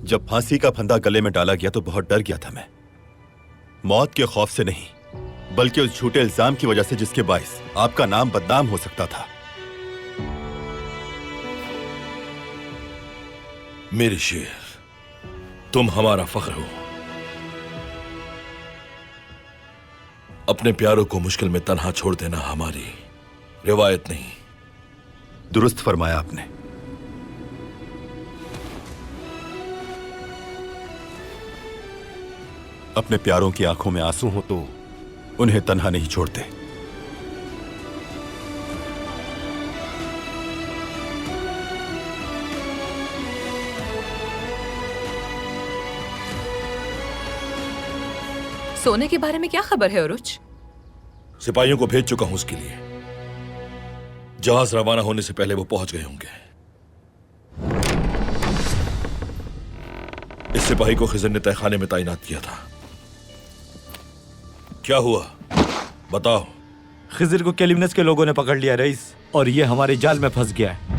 जब फांसी का फंदा गले में डाला गया तो बहुत डर गया था मैं, मौत के खौफ से नहीं, बल्कि उस झूठे इल्जाम की वजह से जिसके बाइस आपका नाम बदनाम हो सकता था। मेरे शेर, तुम हमारा फख्र हो। अपने प्यारों को मुश्किल में तन्हा छोड़ देना हमारी रिवायत नहीं। दुरुस्त फरमाया आपने। अपने प्यारों की आंखों में आंसू हो तो उन्हें तन्हा नहीं छोड़ते। सोने के बारे में क्या खबर है उरुच? सिपाहियों को भेज चुका हूं उसके लिए। जहाज रवाना होने से पहले वो पहुंच गए होंगे। इस सिपाही को खिज़र ने तहखाने में तैनात किया था। क्या हुआ बताओ। खिज़र को कैलिमनस के लोगों ने पकड़ लिया रईस, और ये हमारे जाल में फंस गया है।